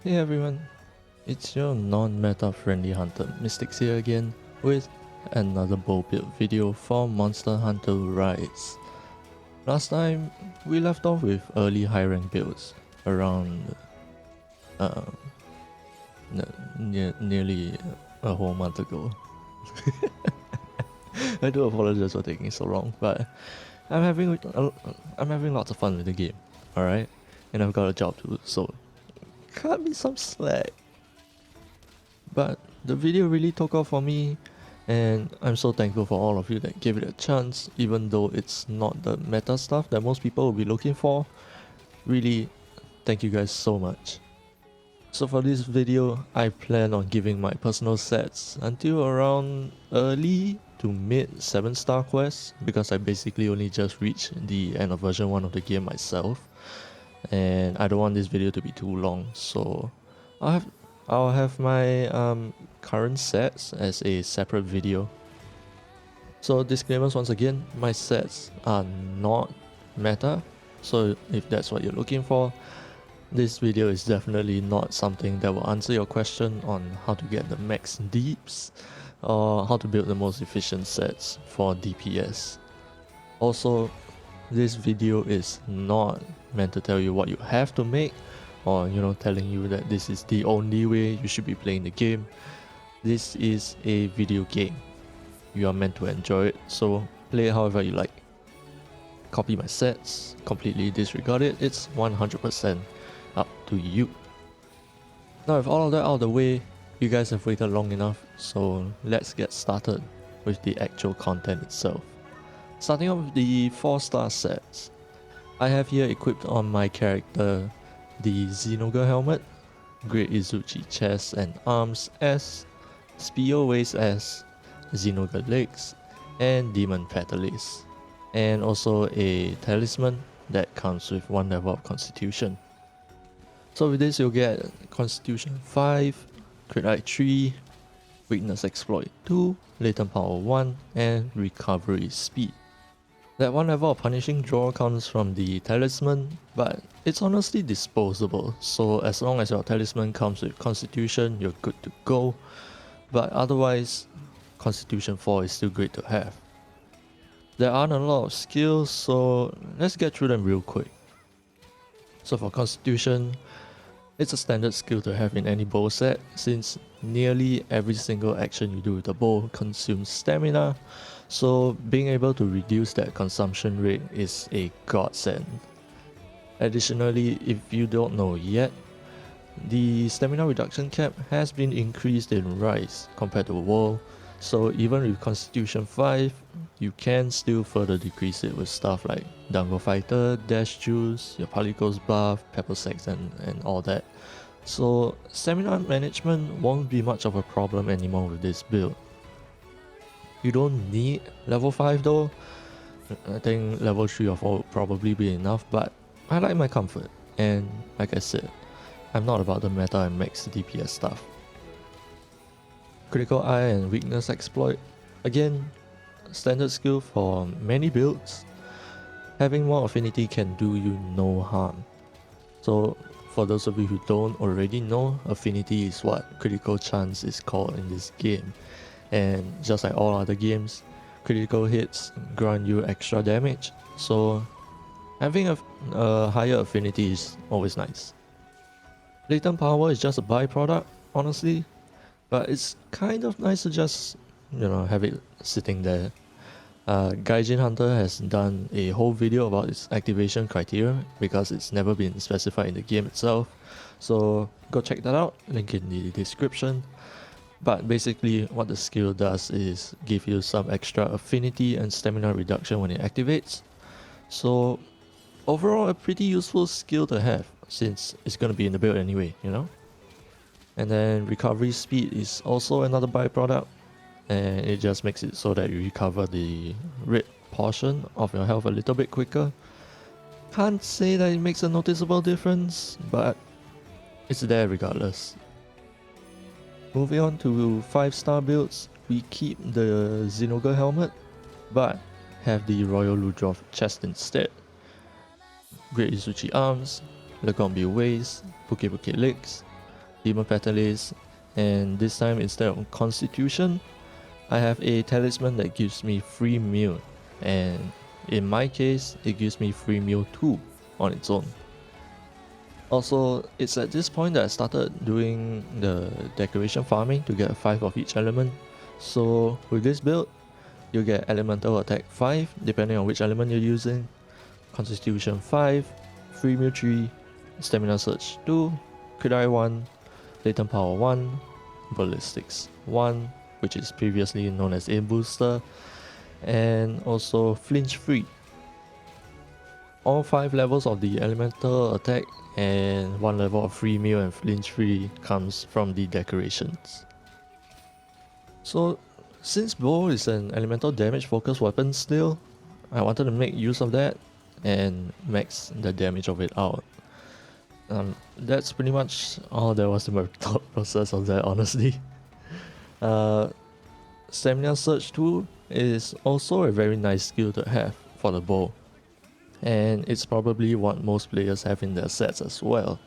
Hey everyone, it's your non-meta friendly hunter Mystix here again with another bow build video for Monster Hunter Rise. Last time we left off with early high rank builds around um, nearly a whole month ago. I do apologize for taking so long, but I'm having lots of fun with the game, alright? And I've got a job to do, so cut me some slack. But the video really took off for me, and I'm so thankful for all of you that gave it a chance, even though it's not the meta stuff that most people will be looking for. Really, thank you guys so much. So for this video, I plan on giving my personal sets until around early to mid 7-star quests, because I basically only just reached the end of version 1 of the game myself, and I don't want this video to be too long, so I'll have my current sets as a separate video. So disclaimers once again, my sets are not meta, so if that's what you're looking for, this video is definitely not something that will answer your question on how to get the max deeps or how to build the most efficient sets for DPS. Also, this video is not meant to tell you what you have to make, or telling you that this is the only way you should be playing the game. This is a video game. You are meant to enjoy it, so play it however you like. Copy my sets, completely disregard it, it's 100% up to you. Now with all of that out of the way, you guys have waited long enough, so let's get started with the actual content itself. Starting off with the 4-star sets. I have here equipped on my character the Zinogre helmet, Great Izuchi chest and arms S, Spear waist S, Zinogre legs, and Demon Petalist, and also a talisman that comes with 1 level of Constitution. So with this you'll get Constitution 5, Crit Rate 3, Weakness Exploit 2, Latent Power 1, and Recovery Speed. That 1 level of Punishing Draw comes from the talisman, but it's honestly disposable, so as long as your talisman comes with Constitution, you're good to go, but otherwise, Constitution 4 is still great to have. There aren't a lot of skills, so let's get through them real quick. So for Constitution, it's a standard skill to have in any bow set, since nearly every single action you do with the bow consumes stamina, so being able to reduce that consumption rate is a godsend. Additionally, if you don't know yet, the stamina reduction cap has been increased in Rise compared to WoW, so even with Constitution 5, you can still further decrease it with stuff like Dango Fighter, Dash Juice, your Palicos buff, Pepper Sex and all that. So stamina management won't be much of a problem anymore with this build. You don't need level 5 though. I think level 3 or 4 would probably be enough, but I like my comfort, and like I said, I'm not about the meta and max DPS stuff. Critical Eye and Weakness Exploit. Again, standard skill for many builds. Having more affinity can do you no harm. So for those of you who don't already know, affinity is what critical chance is called in this game. And just like all other games, critical hits grant you extra damage, so having a higher affinity is always nice. Latent power is just a byproduct, honestly, but it's kind of nice to just, have it sitting there. Gaijin Hunter has done a whole video about its activation criteria because it's never been specified in the game itself, so go check that out, link in the description. But basically what the skill does is give you some extra affinity and stamina reduction when it activates. So overall a pretty useful skill to have, since it's going to be in the build anyway, And then recovery speed is also another byproduct, and it just makes it so that you recover the red portion of your health a little bit quicker. Can't say that it makes a noticeable difference, but it's there regardless. Moving on to 5-star builds, we keep the Zinogre helmet, but have the Royal Ludroth chest instead. Great Izuchi arms, Lagombi waist, Puke legs, Demon Petalist, and this time instead of Constitution, I have a talisman that gives me free meal, and in my case, it gives me free meal 2 on its own. Also, it's at this point that I started doing the decoration farming to get 5 of each element. So with this build, you get Elemental Attack 5 depending on which element you're using, Constitution 5, Free Meal 3, Stamina Surge 2, Crit Eye 1, Latent Power 1, Ballistics 1, which is previously known as Aim Booster, and also Flinch Free. All 5 levels of the Elemental Attack and 1 level of Free Meal and Flinch Free comes from the decorations. So since Bow is an elemental damage focused weapon still, I wanted to make use of that and max the damage of it out. That's pretty much all there was to my thought process of that, honestly. Stamina Surge 2 is also a very nice skill to have for the bow, and it's probably what most players have in their sets as well.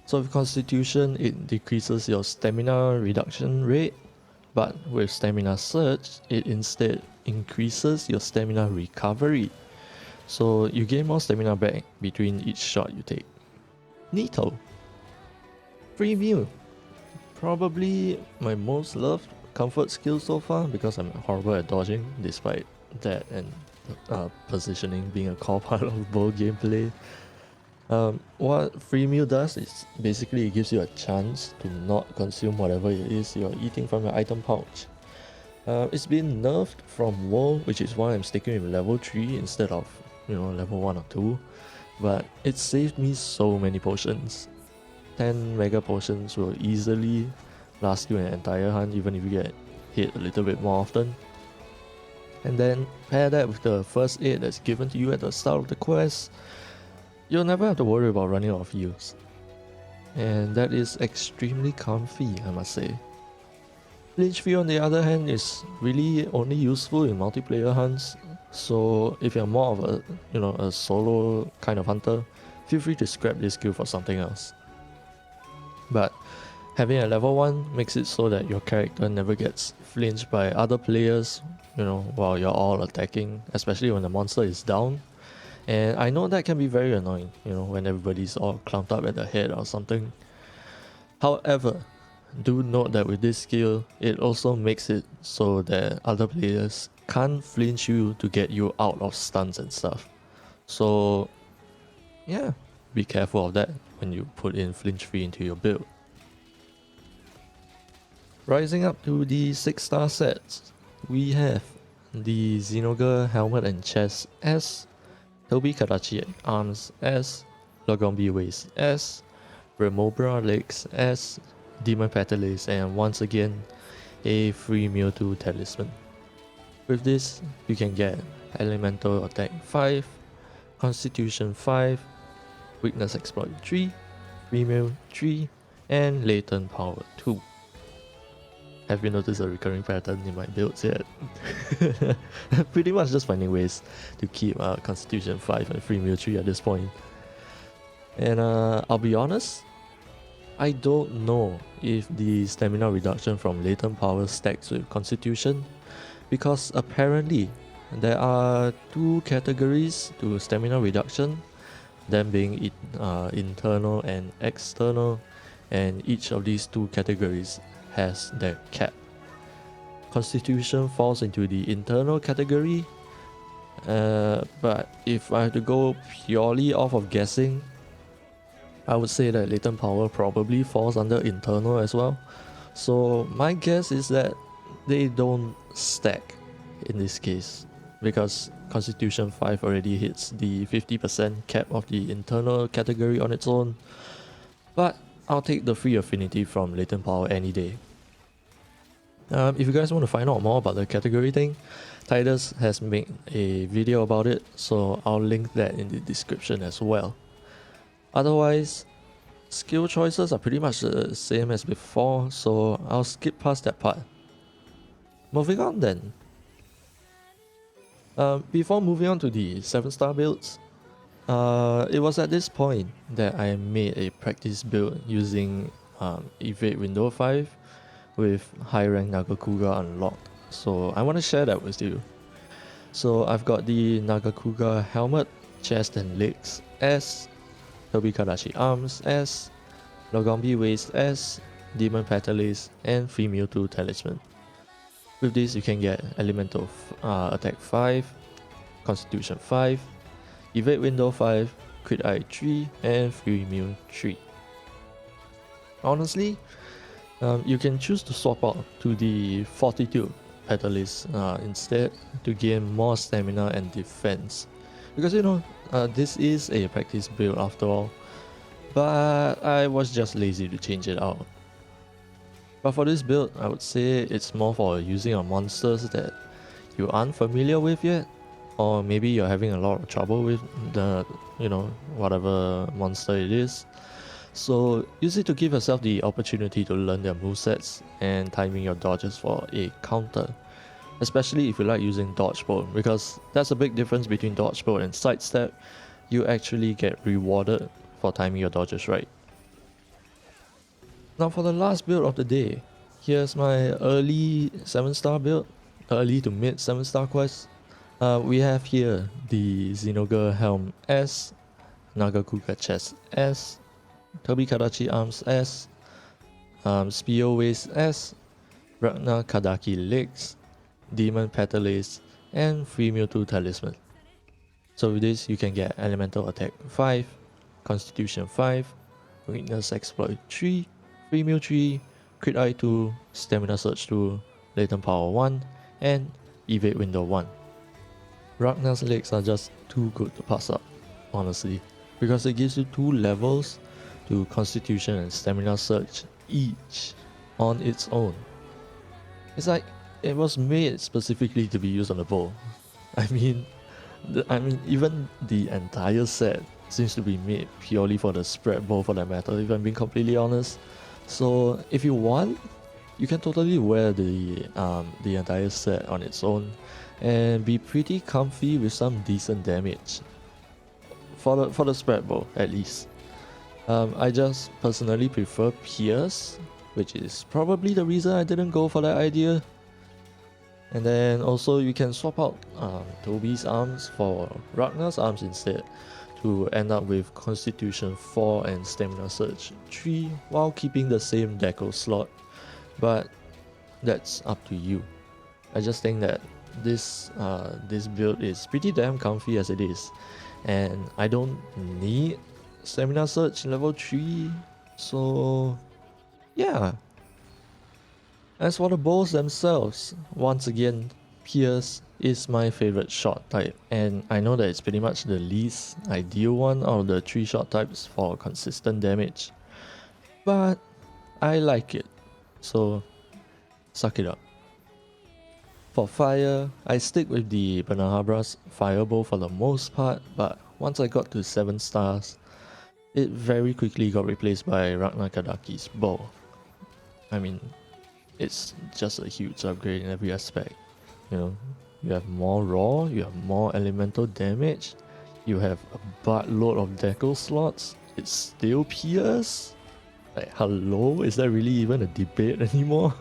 So with Constitution, it decreases your stamina reduction rate, but with Stamina Surge, it instead increases your stamina recovery. So you gain more stamina back between each shot you take. Neato. Free Meal. Probably my most loved comfort skill so far because I'm horrible at dodging despite that and positioning being a core part of bow gameplay. What Free Meal does is basically it gives you a chance to not consume whatever it is you're eating from your item pouch. It's been nerfed from WoW, which is why I'm sticking with level 3 instead of, level 1 or 2. But it saved me so many potions. 10 mega potions will easily last you an entire hunt even if you get hit a little bit more often. And then pair that with the first aid that's given to you at the start of the quest, you'll never have to worry about running out of heals. And that is extremely comfy, I must say. Flinch Free on the other hand is really only useful in multiplayer hunts, so if you're more of a solo kind of hunter, feel free to scrap this skill for something else. But having a level 1 makes it so that your character never gets flinched by other players, while you're all attacking, especially when the monster is down. And I know that can be very annoying, when everybody's all clumped up at the head or something. However, do note that with this skill, it also makes it so that other players can't flinch you to get you out of stuns and stuff. So yeah, be careful of that when you put in Flinch Free into your build. Rising up to the 6-star sets, we have the Zinogre Helmet and Chest S, Toby Kadachi Arms S, Logombi Waist S, Remobra Legs S, Demon Petalist, and once again, a Free Meal 2 Talisman. With this, you can get Elemental Attack 5, Constitution 5, Weakness Exploit 3, Free Meal 3, and Latent Power 2. Have you noticed a recurring pattern in my builds yet? Pretty much just finding ways to keep Constitution 5 and Free Meal 3 at this point. And I'll be honest, I don't know if the stamina reduction from Latent Power stacks with Constitution, because apparently there are 2 categories to stamina reduction, them being internal and external, and each of these 2 categories has their cap. Constitution falls into the internal category, but if I have to go purely off of guessing, I would say that Latent Power probably falls under internal as well. So my guess is that they don't stack in this case, because Constitution 5 already hits the 50% cap of the internal category on its own. But I'll take the free affinity from Latent Power any day. If you guys want to find out more about the category thing, Titus has made a video about it, so I'll link that in the description as well. Otherwise, skill choices are pretty much the same as before, so I'll skip past that part. Moving on then. Before moving on to the 7-star builds, it was at this point that I made a practice build using evade window 5 with high rank Nagakuga unlocked. So I want to share that with you. So I've got the Nagakuga helmet, chest and legs S, Tobikadashi arms S, Logombi waist S, Demon Petalace, and free Mewtwo talisman. With this you can get elemental attack 5, constitution 5, evade window 5, crit eye 3, and free Mew 3. Honestly, you can choose to swap out to the Fortitude Petalace instead to gain more stamina and defense. Because this is a practice build after all, but I was just lazy to change it out. But for this build, I would say it's more for using on monsters that you aren't familiar with yet, or maybe you're having a lot of trouble with the, whatever monster it is. So use it to give yourself the opportunity to learn their movesets and timing your dodges for a counter. Especially if you like using dodge bow, because that's a big difference between dodge bow and sidestep. You actually get rewarded for timing your dodges right. Now for the last build of the day, here's my early 7-star build, early to mid 7-star quest. We have here the Xenoger Helm S, Nagakuga Chest S, Tobikadachi Arms S, Spio Waist S, Ragnar Kadaki Legs, Demon Petalace, and free Mewtwo talisman. So with this you can get elemental attack 5, constitution 5, weakness exploit 3, free Mew 3, crit eye 2, stamina surge 2, latent power 1, and evade window 1. Ragnar's legs are just too good to pass up, honestly, because it gives you 2 levels to constitution and stamina surge each on its own. It's like it was made specifically to be used on the bow. I mean even the entire set seems to be made purely for the spread bow for that matter, if I'm being completely honest. So if you want, you can totally wear the entire set on its own and be pretty comfy with some decent damage for the spread bow at least. I just personally prefer Pierce, which is probably the reason I didn't go for that idea. And then also you can swap out Toby's arms for Ragnar's arms instead to end up with Constitution 4 and Stamina Surge 3 while keeping the same deco slot, but that's up to you. I just think that this build is pretty damn comfy as it is, and I don't need Stamina Surge level 3, so yeah. As for the bows themselves, once again, Pierce is my favorite shot type, and I know that it's pretty much the least ideal one out of the 3 shot types for consistent damage, but I like it, so suck it up. For fire, I stick with the Banahabra's fire bow for the most part, but once I got to 7 stars, it very quickly got replaced by Ragnar Kadaki's bow. I mean, it's just a huge upgrade in every aspect. You have more raw, you have more elemental damage, you have a buttload of deco slots, it's still Pierce? Like, hello? Is that really even a debate anymore?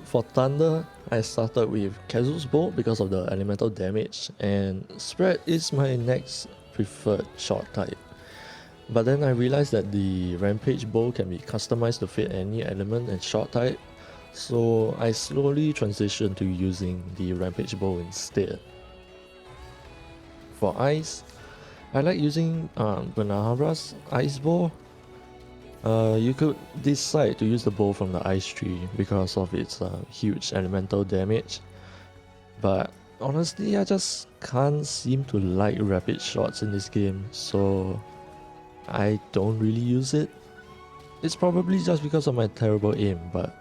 For Thunder, I started with Kazu's bow because of the elemental damage, and Spread is my next preferred shot type. But then I realized that the Rampage bow can be customized to fit any element and shot type, so I slowly transitioned to using the Rampage bow instead. For ice, I like using Banahabra's ice bow. You could decide to use the bow from the ice tree because of its huge elemental damage, but honestly I just can't seem to like rapid shots in this game, so I don't really use it. It's probably just because of my terrible aim, but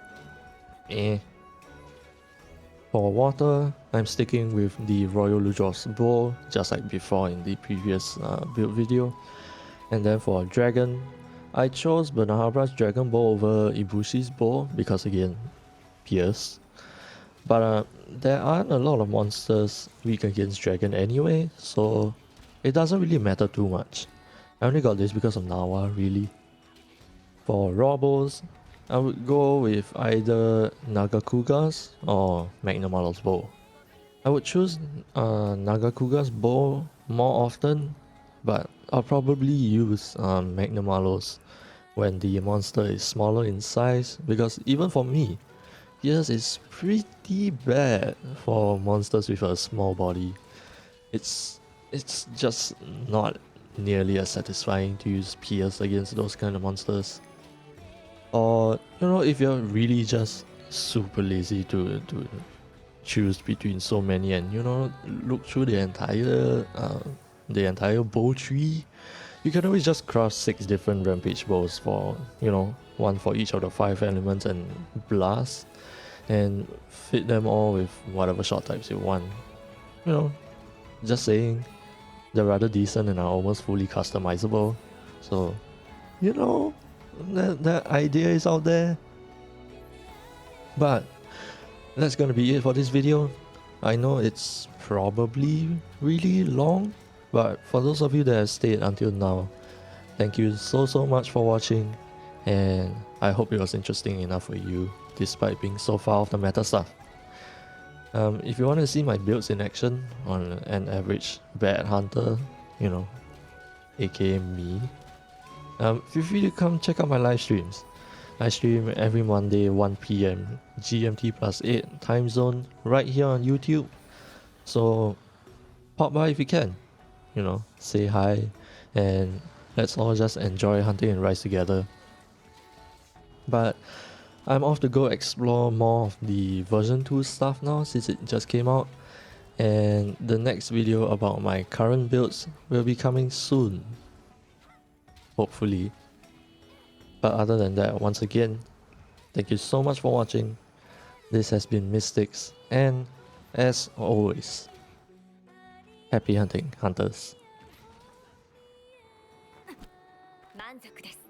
For water, I'm sticking with the Royal Lujos bow, just like before in the previous build video. And then for dragon, I chose Banahabra's dragon bow over Ibushi's bow because again, Pierce. But there aren't a lot of monsters weak against dragon anyway, so it doesn't really matter too much. I only got this because of Nawa, really. For raw bows, I would go with either Nagakuga's or Magnamalo's bow. I would choose Nagakuga's bow more often, but I'll probably use Magnamalo's when the monster is smaller in size, because even for me, Pierce is pretty bad for monsters with a small body. It's just not nearly as satisfying to use Pierce against those kind of monsters. Or, you know, if you're really just super lazy to choose between so many and, you know, look through the entire bow tree, you can always just craft 6 different rampage bows for, you know, one for each of the 5 elements and blast, and fit them all with whatever shot types you want. You know, just saying, they're rather decent and are almost fully customizable. So, you know, that idea is out there. But that's gonna be it for this video. I know it's probably really long, but for those of you that have stayed until now, thank you so much for watching, and I hope it was interesting enough for you, despite being so far off the meta stuff. If you want to see my builds in action on an average bad hunter, you know, aka me, feel free to come check out my live streams. I stream every Monday 1 PM GMT plus 8 time zone right here on YouTube. So pop by if you can, you know, say hi, and let's all just enjoy hunting and rise together. But I'm off to go explore more of the version 2 stuff now, since it just came out, and the next video about my current builds will be coming soon, hopefully. But other than that, once again, thank you so much for watching. This has been Mystix, and as always, happy hunting, hunters. 満足です。